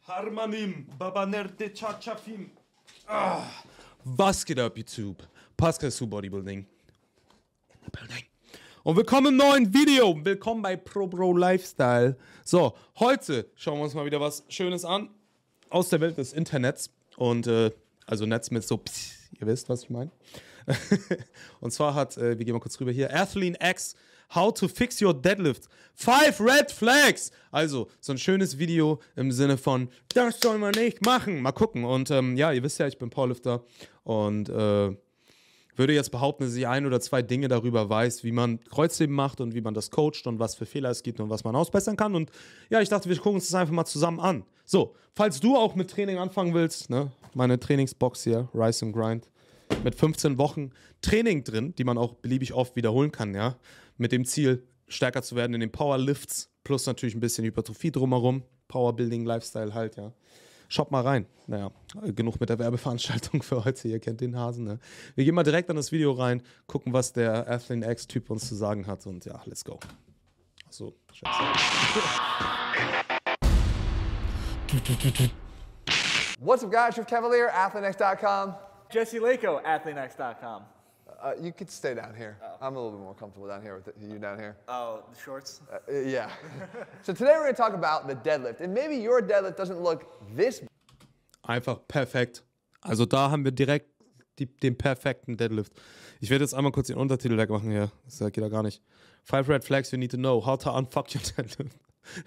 Harmanim, Babanerte Chachafim. Was geht ab, YouTube? Pascal zu Bodybuilding. In the building. Und willkommen im neuen Video. Willkommen bei Pro Lifestyle. So, heute schauen wir uns mal wieder was Schönes an. Aus der Welt des Internets. Und, also Netz mit so, ihr wisst, was ich meine. Und zwar hat, wir gehen mal kurz rüber hier, Athlean X, How to fix your deadlift. 5 Red Flags. Also, so ein schönes Video im Sinne von, das soll man nicht machen. Mal gucken. Und ja, ihr wisst ja, ich bin Powerlifter und würde jetzt behaupten, dass ich 1 oder 2 Dinge darüber weiß, wie man Kreuzheben macht und wie man das coacht und was für Fehler es gibt und was man ausbessern kann. Und ja, ich dachte, wir gucken uns das einfach mal zusammen an. So, falls du auch mit Training anfangen willst, ne, meine Trainingsbox hier, Rise and Grind, mit 15 Wochen Training drin, die man auch beliebig oft wiederholen kann, ja, mit dem Ziel, stärker zu werden in den Powerlifts, plus natürlich ein bisschen Hypertrophie drumherum, Powerbuilding, Lifestyle halt, ja. Schaut mal rein. Naja, genug mit der Werbeveranstaltung für heute. Ihr kennt den Hasen, ne? Wir gehen mal direkt an das Video rein, gucken, was der Athlean X-Typ uns zu sagen hat und ja, let's go. Achso, scheiße. What's up, guys? Schief Cavalier, AthleanX.com. Jesse Lako, AthleanX.com. You could stay down here. Oh. I'm a little bit more comfortable down here with you down here. Oh, the shorts? Yeah. So today we're going to talk about the deadlift. And maybe your deadlift doesn't look this. Einfach perfekt. Also da haben wir direkt den perfekten Deadlift. Ich werde jetzt einmal kurz den Untertitel wegmachen hier. Das geht ja gar nicht. 5 Red Flags you need to know. How to unfuck your deadlift.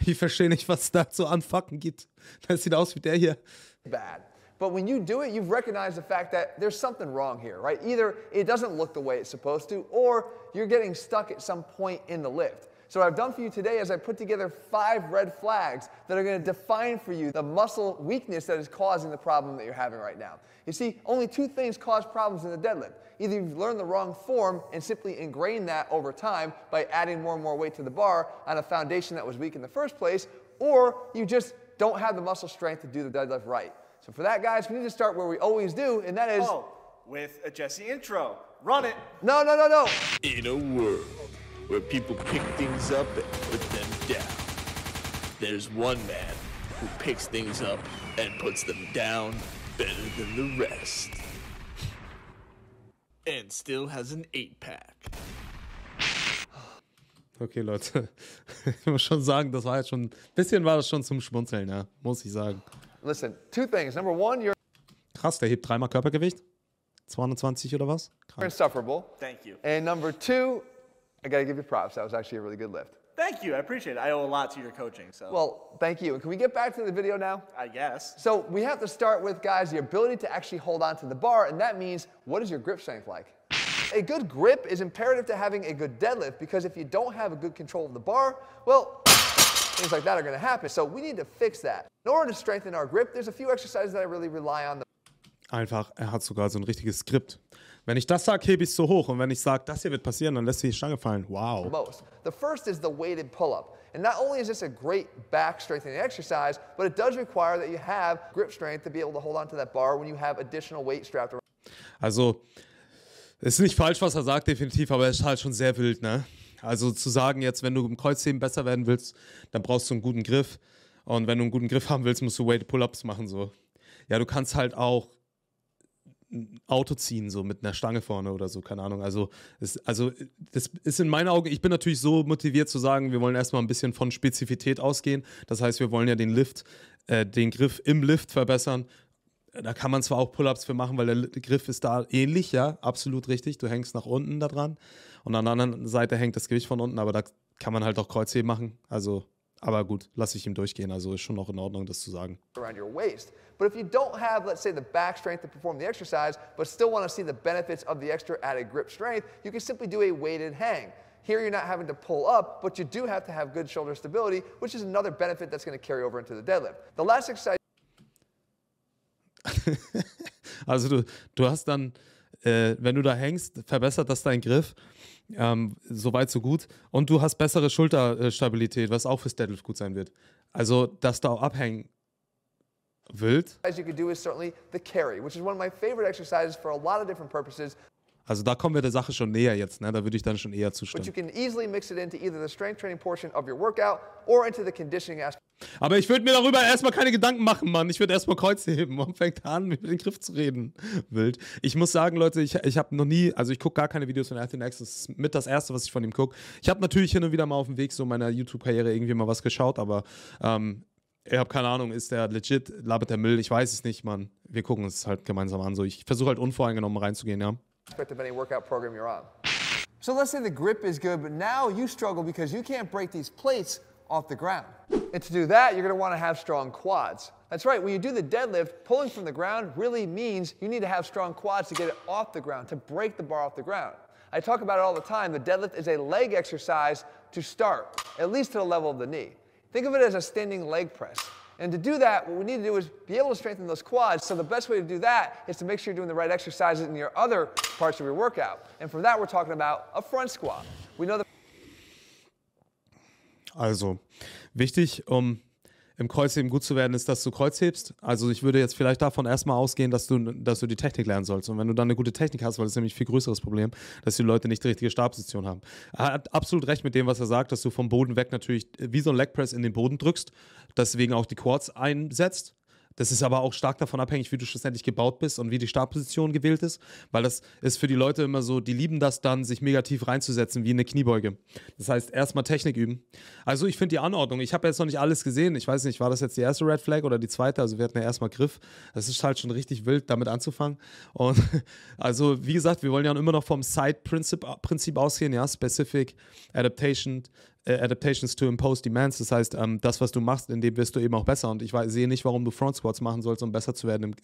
Ich verstehe nicht, was es da zu unfucken gibt. Das sieht aus wie der hier. Bad. But when you do it, you've recognized the fact that there's something wrong here, right? Either it doesn't look the way it's supposed to, or you're getting stuck at some point in the lift. So what I've done for you today is I put together 5 red flags that are going to define for you the muscle weakness that is causing the problem that you're having right now. You see, only 2 things cause problems in the deadlift. Either you've learned the wrong form and simply ingrained that over time by adding more and more weight to the bar on a foundation that was weak in the first place, or you just don't have the muscle strength to do the deadlift right. So for that, guys, we need to start where we always do, and that is... Oh, with a Jesse intro. Run it. No. In a world where people pick things up and put them down, there's one man who picks things up and puts them down better than the rest. And still has an 8-pack. Okay, Leute. Ich muss schon sagen, das war jetzt schon... Ein bisschen war das schon zum Schmunzeln, ja. Muss ich sagen. Listen, 2 things. Number 1, you're... Krass, der hebt 3-mal Körpergewicht. 220 oder was? You're insufferable. Thank you. And number 2, I got to give you props. That was actually a really good lift. Thank you. I appreciate it. I owe a lot to your coaching. So. Well, thank you. And can we get back to the video now? I guess. So we have to start with, guys, the ability to actually hold on to the bar, and that means, what is your grip strength like? A good grip is imperative to having a good deadlift, because if you don't have a good control of the bar, well, things like that are going to happen. So we need to fix that. In order to strengthen our grip, there's a few exercises that I really rely on. Einfach, er hat sogar so ein richtiges Skript. Wenn ich das sage, hebe ich es so hoch. Und wenn ich sage, das hier wird passieren, dann lässt sich die Stange fallen. Wow. Most. The first is the weighted pull-up. And not only is this a great back strengthening exercise, but it does require that you have grip strength to be able to hold on to that bar when you have additional weight strapped around. Also, es ist nicht falsch, was er sagt, definitiv, aber es ist halt schon sehr wild, ne? Also zu sagen jetzt, wenn du im Kreuzheben besser werden willst, dann brauchst du einen guten Griff. Und wenn du einen guten Griff haben willst, musst du Weighted Pull-Ups machen, so. Ja, du kannst halt auch ein Auto ziehen, so mit einer Stange vorne oder so, keine Ahnung. Also das ist in meinen Augen, ich bin natürlich so motiviert zu sagen, wir wollen erstmal ein bisschen von Spezifität ausgehen. Das heißt, wir wollen ja den Griff im Lift verbessern. Da kann man zwar auch Pull-Ups für machen, weil der Griff ist da ähnlich, ja, absolut richtig. Du hängst nach unten da dran und an der anderen Seite hängt das Gewicht von unten, aber da kann man halt auch Kreuzheben machen. Also, aber gut, lasse ich ihm durchgehen. Also ist schon noch in Ordnung, das zu sagen. Around your waist. But if you don't have, let's say, the back strength to perform the exercise, but still want to see the benefits of the extra added grip strength, you can simply do a weighted hang. Here you're not having to pull up, but you do have to have good shoulder stability, which is another benefit that's going to carry over into the deadlift. The last exercise. Also du hast dann, wenn du da hängst, verbessert das deinen Griff, so weit, so gut. Und du hast bessere Schulterstabilität, was auch fürs Deadlift gut sein wird. Also, dass du auch abhängen wild. You could do is certainly the carry, which is one of my favorite exercises for a lot of different purposes. Also da kommen wir der Sache schon näher jetzt, ne? Da würde ich dann schon eher But zustimmen. you can easily mix it into either the strength training portion of your workout or into the conditioning aspect. Aber ich würde mir darüber erstmal keine Gedanken machen, Mann. Ich würde erstmal Kreuzheben und fängt an, mit den Griff zu reden. Wild. Ich muss sagen, Leute, ich habe noch nie, also ich gucke gar keine Videos von Athlean X. Das ist mit das Erste, was ich von ihm gucke. Ich habe natürlich hin und wieder mal auf dem Weg so meiner YouTube-Karriere irgendwie mal was geschaut, aber ich habe keine Ahnung, ist der legit, labert der Müll? Ich weiß es nicht, Mann. Wir gucken es halt gemeinsam an. So, ich versuche halt unvoreingenommen reinzugehen, ja. Of any workout program you're on. So let's say the grip is good, but now you struggle because you can't break these plates off the ground. And to do that, you're going to want to have strong quads. That's right, when you do the deadlift, pulling from the ground really means you need to have strong quads to get it off the ground, to break the bar off the ground. I talk about it all the time. The deadlift is a leg exercise to start, at least to the level of the knee. Think of it as a standing leg press. And to do that, what we need to do is be able to strengthen those quads. So the best way to do that is to make sure you're doing the right exercises in your other parts of your workout. And for that, we're talking about a front squat. We know that. Also, wichtig, um im Kreuzheben gut zu werden, ist, dass du Kreuzhebst. Also ich würde jetzt vielleicht davon erstmal ausgehen, dass du die Technik lernen sollst. Und wenn du dann eine gute Technik hast, weil das ist nämlich ein viel größeres Problem, dass die Leute nicht die richtige Startposition haben. Er hat absolut recht mit dem, was er sagt, dass du vom Boden weg natürlich wie so ein Leg Press in den Boden drückst, deswegen auch die Quads einsetzt. Das ist aber auch stark davon abhängig, wie du schlussendlich gebaut bist und wie die Startposition gewählt ist, weil das ist für die Leute immer so, die lieben das dann, sich mega tief reinzusetzen, wie eine Kniebeuge. Das heißt, erstmal Technik üben. Also ich finde die Anordnung, ich habe jetzt noch nicht alles gesehen, ich weiß nicht, war das jetzt die erste Red Flag oder die zweite, also wir hatten ja erstmal Griff. Das ist halt schon richtig wild, damit anzufangen. Und also wie gesagt, wir wollen ja immer noch vom Side-Prinzip ausgehen, ja, Specific, Adaptations to Impose Demands, das heißt, das, was du machst, in dem wirst du eben auch besser und ich sehe nicht, warum du Front Squats machen sollst, um besser zu werden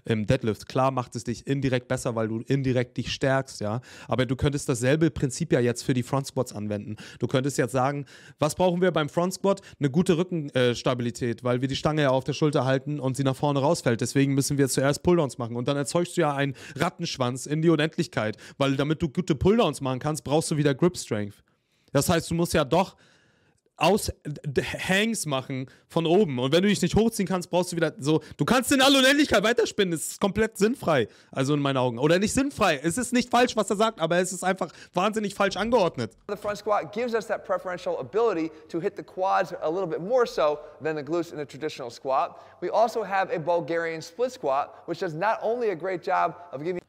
im Deadlift. Klar macht es dich indirekt besser, weil du indirekt dich stärkst, ja, aber du könntest dasselbe Prinzip ja jetzt für die Front Squats anwenden. Du könntest jetzt sagen, was brauchen wir beim Front Squat? Eine gute Rückenstabilität, weil wir die Stange ja auf der Schulter halten und sie nach vorne rausfällt, deswegen müssen wir zuerst Pulldowns machen und dann erzeugst du ja einen Rattenschwanz in die Unendlichkeit, weil damit du gute Pulldowns machen kannst, brauchst du wieder Grip Strength. Das heißt, du musst ja doch Hangs machen von oben. Und wenn du dich nicht hochziehen kannst, brauchst du wieder so. Du kannst in alle Unendlichkeit weiterspinnen. Das ist komplett sinnfrei. Also in meinen Augen. Oder nicht sinnfrei. Es ist nicht falsch, was er sagt, aber es ist einfach wahnsinnig falsch angeordnet. The front squat gives us that preferential ability to hit the quads a little bit more so than the glutes in a traditional squat. We also have a Bulgarian split squat, which does not only a great job of giving.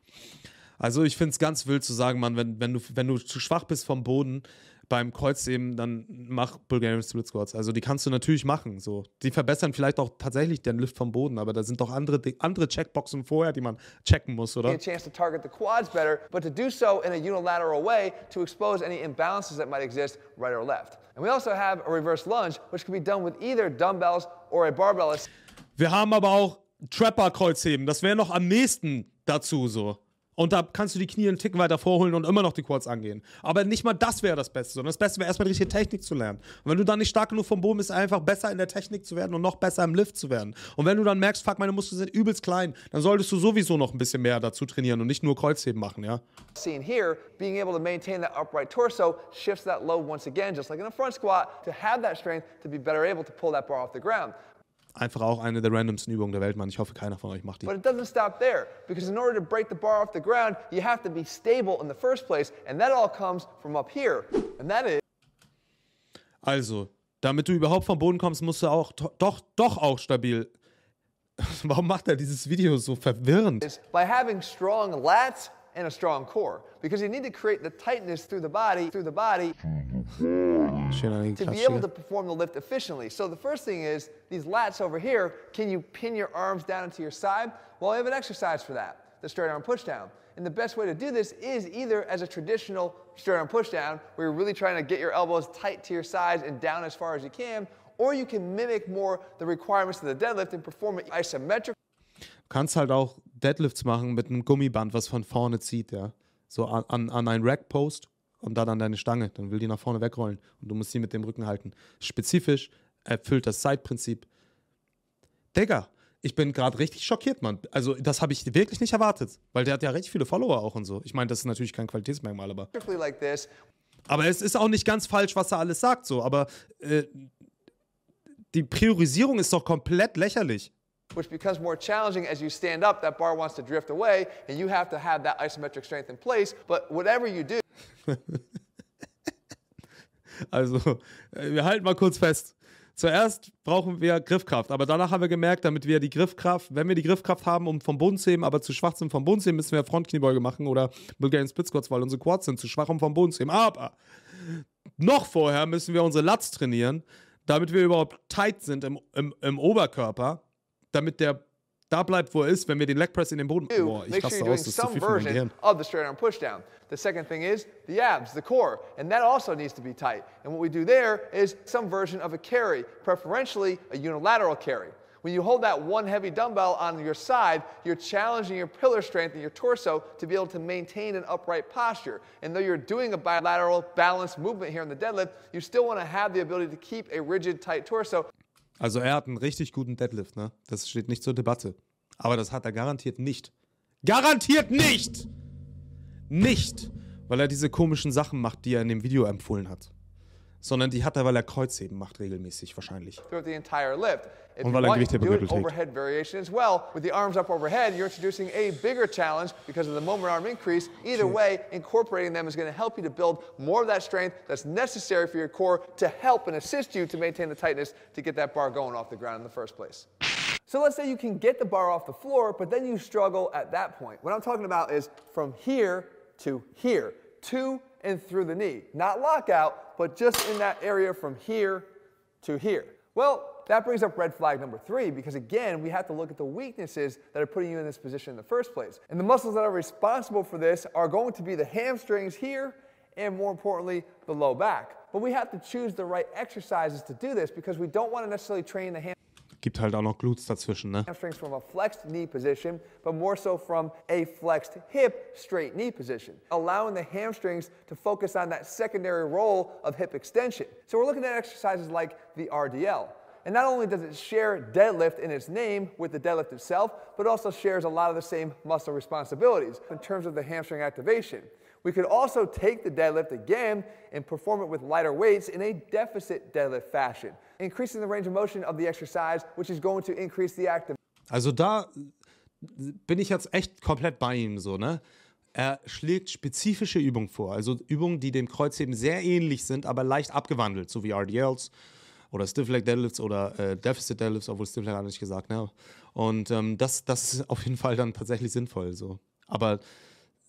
Also ich finde es ganz wild zu sagen, Mann, wenn du zu schwach bist vom Boden beim Kreuzheben, dann mach Bulgarian Split Squats. Also die kannst du natürlich machen. So. Die verbessern vielleicht auch tatsächlich den Lift vom Boden, aber da sind doch andere Checkboxen vorher, die man checken muss, oder? A chance to target the quads better, but to do so in a unilateral way to expose any imbalances that might exist right or left. And we also have a reverse lunge, which can be done with either dumbbells or a barbell. Wir haben aber auch Trapper-Kreuzheben. Das wäre noch am nächsten dazu so. Und da kannst du die Knie einen Tick weiter vorholen und immer noch die Quads angehen. Aber nicht mal das wäre das Beste, sondern das Beste wäre erstmal die richtige Technik zu lernen. Und wenn du dann nicht stark genug vom Boden bist, einfach besser in der Technik zu werden und noch besser im Lift zu werden. Und wenn du dann merkst, fuck, meine Muskeln sind übelst klein, dann solltest du sowieso noch ein bisschen mehr dazu trainieren und nicht nur Kreuzheben machen, ja? Seen here, being able to maintain that upright torso shifts that load once again, just like in a front squat, to have that strength to be better able to pull that bar off the ground. Einfach auch eine der randomsten Übungen der Welt, Mann. Ich hoffe, keiner von euch macht die. But it doesn't stop there, because in order to break the bar off the ground, you have to be stable in the first place, and that all comes from up here, and that is. Also, damit du überhaupt vom Boden kommst, musst du auch doch auch stabil. Warum macht er dieses Video so verwirrend? By having strong lats and a strong core, because you need to create the tightness through the body to be able to perform the lift efficiently. So the first thing is, these lats over here, can you pin your arms down into your side? Well, I have an exercise for that, the straight arm push down. And the best way to do this is either as a traditional straight arm push down, where you're really trying to get your elbows tight to your sides and down as far as you can, or you can mimic more the requirements of the deadlift and perform it isometric. Du kannst halt auch Deadlifts machen mit einem Gummiband, was von vorne zieht, ja. So an einen Rack-Post und dann an deine Stange. Dann will die nach vorne wegrollen und du musst sie mit dem Rücken halten. Spezifisch erfüllt das Side-Prinzip. Digga, ich bin gerade richtig schockiert, Mann. Also das habe ich wirklich nicht erwartet, weil der hat ja recht viele Follower auch und so. Ich meine, das ist natürlich kein Qualitätsmerkmal, aber es ist auch nicht ganz falsch, was er alles sagt, so. Aber die Priorisierung ist doch komplett lächerlich. which becomes more challenging as you stand up. That bar wants to drift away, and you have to have that isometric strength in place. But whatever you do. Also, wir halten mal kurz fest. Zuerst brauchen wir Griffkraft, aber danach haben wir gemerkt, damit wir die Griffkraft, wenn wir die Griffkraft haben, um vom Boden zu heben, aber zu schwach sind vom Boden zu heben, müssen wir Frontkniebeuge machen oder Bulgarian Split Squats, weil unsere Quads sind zu schwach, um vom Boden zu heben. Aber noch vorher müssen wir unsere Lats trainieren, damit wir überhaupt tight sind im Oberkörper, damit der da bleibt, wo er ist, wenn wir den Leg Press in den Boden... Boah, ich raste aus, das ist zu viel für mein Gehirn. Of the straight arm pushdown. The second thing is the abs, the core, and that also needs to be tight. And what we do there is some version of a carry, preferentially a unilateral carry. When you hold that one heavy dumbbell on your side, you're challenging your pillar strength in your torso to be able to maintain an upright posture. And though you're doing a bilateral balanced movement here in the deadlift, you still want to have the ability to keep a rigid, tight torso. Also er hat einen richtig guten Deadlift, ne? Das steht nicht zur Debatte. Aber das hat er garantiert nicht. Garantiert nicht! Nicht, weil er diese komischen Sachen macht, die er in dem Video empfohlen hat. Sondern die hat er, weil er Kreuzheben macht regelmäßig wahrscheinlich. Throughout the entire lift. If Und you weil er want, you Gewichtheben do an gewickelt trägt. overhead variation as well. With the arms up overhead, you're introducing a bigger challenge because of the moment arm increase. Either way, incorporating them is going to help you to build more of that strength that's necessary for your core to help and assist you to maintain the tightness to get that bar going off the ground in the first place. So let's say you can get the bar off the floor, but then you struggle at that point. What I'm talking about is from here to here, to and through the knee. Not lockout, but just in that area from here to here. Well, that brings up red flag number 3, because again, we have to look at the weaknesses that are putting you in this position in the first place. And the muscles that are responsible for this are going to be the hamstrings here, and more importantly, the low back. But we have to choose the right exercises to do this, because we don't want to necessarily train the Gibt halt auch noch Glutes dazwischen, ne? hamstrings from a flexed knee position, but more so from a flexed hip straight knee position, allowing the hamstrings to focus on that secondary role of hip extension. So we're looking at exercises like the RDL. And not only does it share deadlift in its name with the deadlift itself, but also shares a lot of the same muscle responsibilities in terms of the hamstring activation. We could also take the deadlift again and perform it with lighter weights in a deficit deadlift fashion, increasing the range of motion of the exercise, which is going to increase the activation. Also da bin ich jetzt echt komplett bei ihm so, ne? Er schlägt spezifische Übungen vor, also Übungen, die dem Kreuzheben sehr ähnlich sind, aber leicht abgewandelt, so wie RDLs oder Stiff Leg Deadlifts oder Deficit Deadlifts, obwohl Stiff Leg nicht gesagt, ne? Und das ist auf jeden Fall dann tatsächlich sinnvoll, so. Aber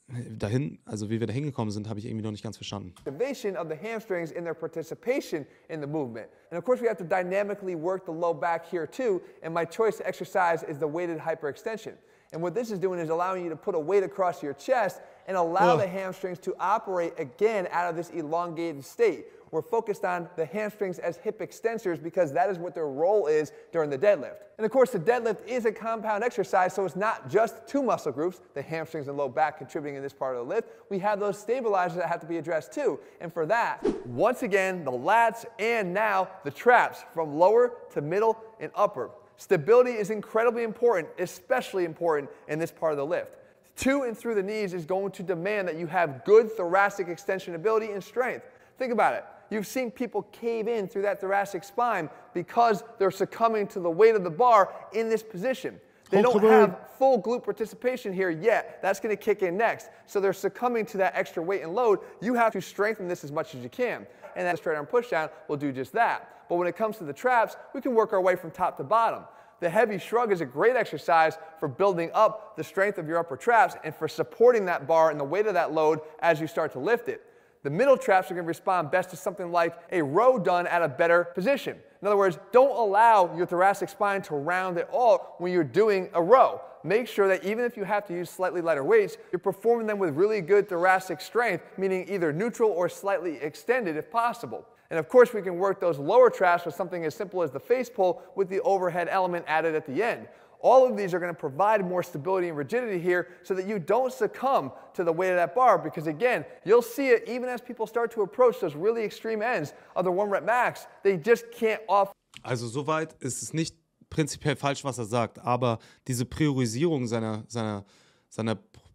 dahin, also wie wir da hingekommen sind, habe ich irgendwie noch nicht ganz verstanden. Activation of the hamstrings in their participation in the movement. And of course we have to dynamically work the low back here too, and my choice exercise is the weighted hyperextension. And what this is doing is allowing you to put a weight across your chest and allow the hamstrings to operate again out of this elongated state. We're focused on the hamstrings as hip extensors because that is what their role is during the deadlift. And of course, the deadlift is a compound exercise, so it's not just 2 muscle groups, the hamstrings and low back contributing in this part of the lift. We have those stabilizers that have to be addressed too. And for that, once again, the lats and now the traps from lower to middle and upper. Stability is incredibly important, especially important in this part of the lift. To and through the knees is going to demand that you have good thoracic extension ability and strength. Think about it. You've seen people cave in through that thoracic spine because they're succumbing to the weight of the bar in this position. They don't have full glute participation here yet. That's going to kick in next. So they're succumbing to that extra weight and load. You have to strengthen this as much as you can. And that straight arm pushdown will do just that. But when it comes to the traps, we can work our way from top to bottom. The heavy shrug is a great exercise for building up the strength of your upper traps and for supporting that bar and the weight of that load as you start to lift it. The middle traps are going to respond best to something like a row done at a better position. In other words, don't allow your thoracic spine to round at all when you're doing a row. Make sure that even if you have to use slightly lighter weights, you're performing them with really good thoracic strength, meaning either neutral or slightly extended if possible. And of course, we can work those lower traps with something as simple as the face pull with the overhead element added at the end. All of these are going to provide more stability and rigidity here so that you don't succumb to the weight of that bar, because again, you'll see it even as people start to approach those really extreme ends of the 1-rep max. They just can't off. Also soweit ist es nicht prinzipiell falsch, was er sagt, aber diese Priorisierung seiner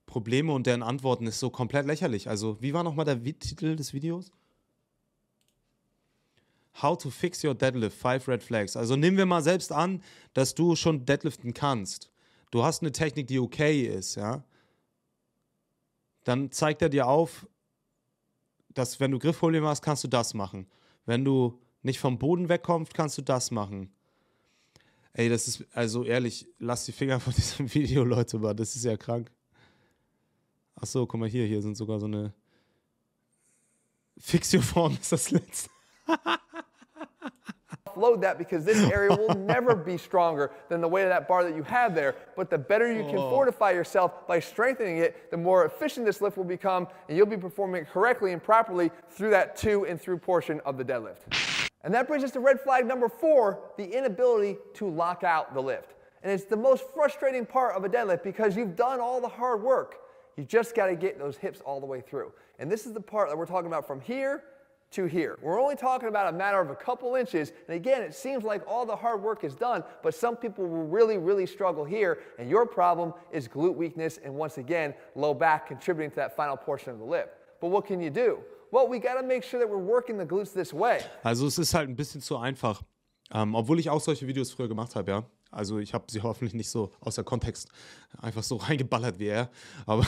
Probleme und deren Antworten ist so komplett lächerlich. Also wie war nochmal der Titel des Videos? How to fix your deadlift, 5 red flags. Also nehmen wir mal selbst an, dass du schon deadliften kannst. Du hast eine Technik, die okay ist, ja. Dann zeigt er dir auf, dass wenn du Griffprobleme hast, kannst du das machen. Wenn du nicht vom Boden wegkommst, kannst du das machen. Ey, das ist, also ehrlich, lasst die Finger von diesem Video, Leute, aber das ist ja krank. Achso, guck mal hier sind sogar so eine Fixio-Form ist das letzte. Offload that because this area will never be stronger than the weight of that bar that you have there. But the better you can fortify yourself by strengthening it, the more efficient this lift will become, and you'll be performing it correctly and properly through that to and through portion of the deadlift. And that brings us to red flag number 4, the inability to lock out the lift. And it's the most frustrating part of a deadlift because you've done all the hard work. You just got to get those hips all the way through. And this is the part that we're talking about from here to here. We're only talking about a matter of a couple inches. And again, it seems like all the hard work is done, but some people will really, really struggle here. And your problem is glute weakness and once again, low back contributing to that final portion of the lift. But what can you do? Well, we got to make sure that we're working the glutes this way. Also es ist halt ein bisschen zu einfach. Obwohl ich auch solche Videos früher gemacht habe, ja. Also ich habe sie hoffentlich nicht so außer Kontext einfach so reingeballert wie er. Aber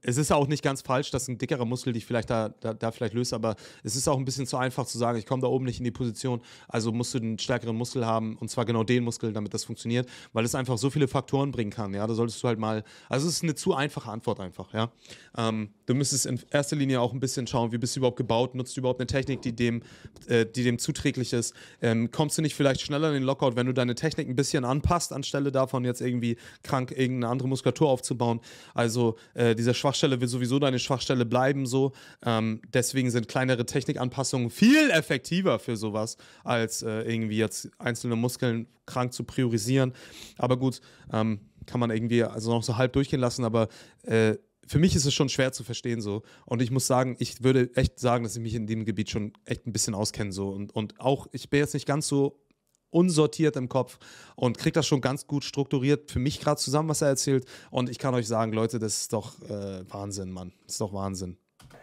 es ist auch nicht ganz falsch, dass ein dickerer Muskel dich vielleicht da vielleicht löst. Aber es ist auch ein bisschen zu einfach zu sagen, ich komme da oben nicht in die Position. Also musst du einen stärkeren Muskel haben. Und zwar genau den Muskel, damit das funktioniert. Weil es einfach so viele Faktoren bringen kann. Ja, da solltest du halt mal... Also es ist eine zu einfache Antwort einfach. Ja, du müsstest in erster Linie auch ein bisschen schauen, wie bist du überhaupt gebaut? Nutzt du überhaupt eine Technik, die dem zuträglich ist? Kommst du nicht vielleicht schneller in den Lockout, wenn du deine Technik ein bisschen anpasst, anstelle davon jetzt irgendwie krank irgendeine andere Muskulatur aufzubauen. Also diese Schwachstelle will sowieso deine Schwachstelle bleiben so. Deswegen sind kleinere Technikanpassungen viel effektiver für sowas, als irgendwie jetzt einzelne Muskeln krank zu priorisieren. Aber gut, kann man irgendwie also noch so halb durchgehen lassen, aber für mich ist es schon schwer zu verstehen so. Und ich muss sagen, ich würde echt sagen, dass ich mich in dem Gebiet schon echt ein bisschen auskenne so. Und auch, ich bin jetzt nicht ganz so unsortiert im Kopf und kriegt das schon ganz gut strukturiert für mich gerade zusammen, was er erzählt. Und ich kann euch sagen, Leute, das ist doch Wahnsinn, Mann. Das ist doch Wahnsinn.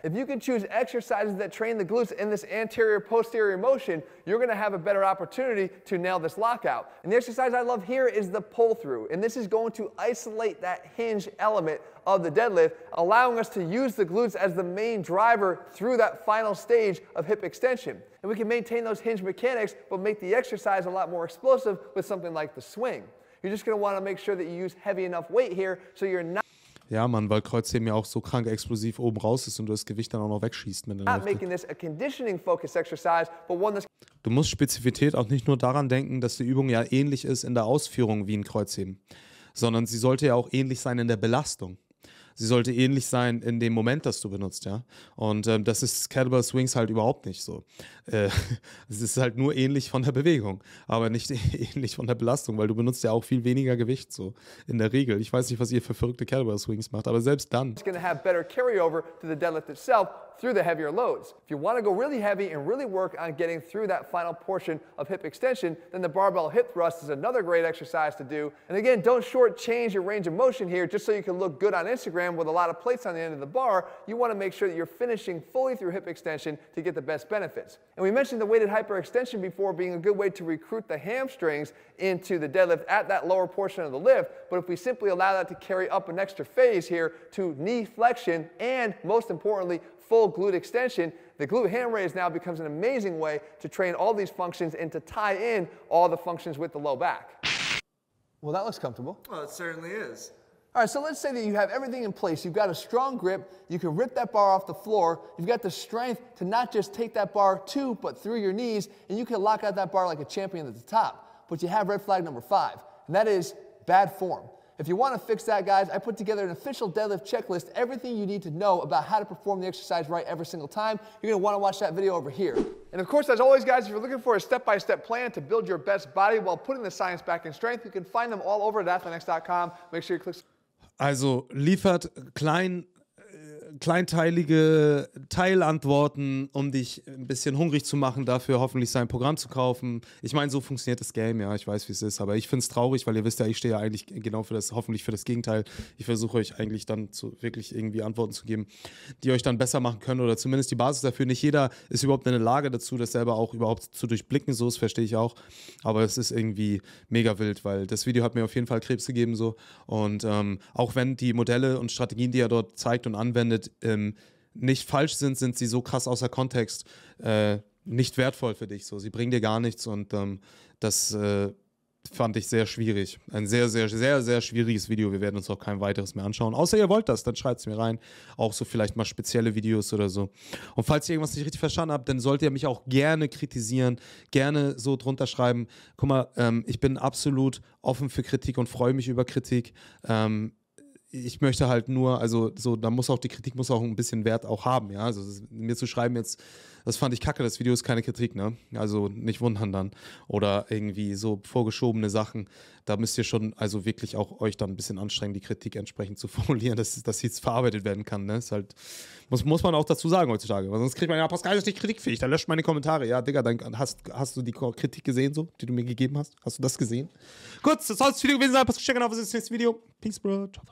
If you can choose exercises that train the glutes in this anterior-posterior motion, you're going to have a better opportunity to nail this lockout. And the exercise I love here is the pull-through. And this is going to isolate that hinge element of the deadlift, allowing us to use the glutes as the main driver through that final stage of hip extension. And we can maintain those hinge mechanics, but make the exercise a lot more explosive with something like the swing. You're just going to want to make sure that you use heavy enough weight here so you're not Ja, Mann, weil Kreuzheben ja auch so krank explosiv oben raus ist und du das Gewicht dann auch noch wegschießt mit der Hälfte. Du musst Spezifität auch nicht nur daran denken, dass die Übung ja ähnlich ist in der Ausführung wie ein Kreuzheben, sondern sie sollte ja auch ähnlich sein in der Belastung. Sie sollte ähnlich sein in dem Moment, das du benutzt, ja. Und das ist Kettlebell Swings halt überhaupt nicht so. Es ist halt nur ähnlich von der Bewegung, aber nicht ähnlich von der Belastung, weil du benutzt ja auch viel weniger Gewicht so in der Regel. Ich weiß nicht, was ihr für verrückte Kettlebell Swings macht, aber selbst dann. It's going to have better carryover to the deadlift itself through the heavier loads. If you want to go really heavy and really work on getting through that final portion of hip extension, then the barbell hip thrust is another great exercise to do. And again, don't shortchange your range of motion here just so you can look good on Instagram with a lot of plates on the end of the bar. You want to make sure that you're finishing fully through hip extension to get the best benefits. And we mentioned the weighted hyperextension before being a good way to recruit the hamstrings into the deadlift at that lower portion of the lift. But if we simply allow that to carry up an extra phase here to knee flexion and, most importantly, full glute extension, the glute ham raise now becomes an amazing way to train all these functions and to tie in all the functions with the low back. Well, that looks comfortable. Well, it certainly is. All right, so let's say that you have everything in place. You've got a strong grip. You can rip that bar off the floor. You've got the strength to not just take that bar to, but through your knees, and you can lock out that bar like a champion at the top. But you have red flag number 5, and that is bad form. If you want to fix that, guys, I put together an official deadlift checklist, everything you need to know about how to perform the exercise right every single time. You're going to want to watch that video over here. And of course, as always, guys, if you're looking for a step-by-step plan to build your best body while putting the science back in strength, you can find them all over at athleanx.com. Make sure you click. Also liefert kleinteilige Teilantworten, um dich ein bisschen hungrig zu machen, dafür hoffentlich sein Programm zu kaufen. Ich meine, so funktioniert das Game, ja, ich weiß, wie es ist, aber ich finde es traurig, weil ihr wisst ja, ich stehe ja eigentlich genau für das, hoffentlich für das Gegenteil. Ich versuche euch eigentlich dann wirklich irgendwie Antworten zu geben, die euch dann besser machen können oder zumindest die Basis dafür. Nicht jeder ist überhaupt in der Lage dazu, das selber auch überhaupt zu durchblicken, so, das verstehe ich auch, aber es ist irgendwie mega wild, weil das Video hat mir auf jeden Fall Krebs gegeben, so, und auch wenn die Modelle und Strategien, die er dort zeigt und anwendet, nicht falsch sind, sind sie so krass außer Kontext nicht wertvoll für dich. So. Sie bringen dir gar nichts und das fand ich sehr schwierig. Ein sehr, sehr, sehr, sehr schwieriges Video. Wir werden uns auch kein weiteres mehr anschauen. Außer ihr wollt das, dann schreibt es mir rein. Auch so vielleicht mal spezielle Videos oder so. Und falls ihr irgendwas nicht richtig verstanden habt, dann sollt ihr mich auch gerne kritisieren, gerne so drunter schreiben. Guck mal, ich bin absolut offen für Kritik und freue mich über Kritik. Ich möchte halt nur, also so, da muss auch die Kritik muss auch ein bisschen Wert auch haben, ja, also mir zu schreiben jetzt, das fand ich kacke, das Video ist keine Kritik, ne, also nicht wundern dann oder irgendwie so vorgeschobene Sachen, da müsst ihr schon also wirklich auch euch dann ein bisschen anstrengen, die Kritik entsprechend zu formulieren, dass jetzt verarbeitet werden kann, ne, ist halt, muss man auch dazu sagen heutzutage, weil sonst kriegt man ja, Pascal ist nicht kritikfähig, dann löscht meine Kommentare, ja, Digga, dann hast du die Kritik gesehen so, die du mir gegeben hast, hast du das gesehen? Gut, das soll das Video gewesen sein, Pascal, auf das nächste Video, peace, bro, ciao,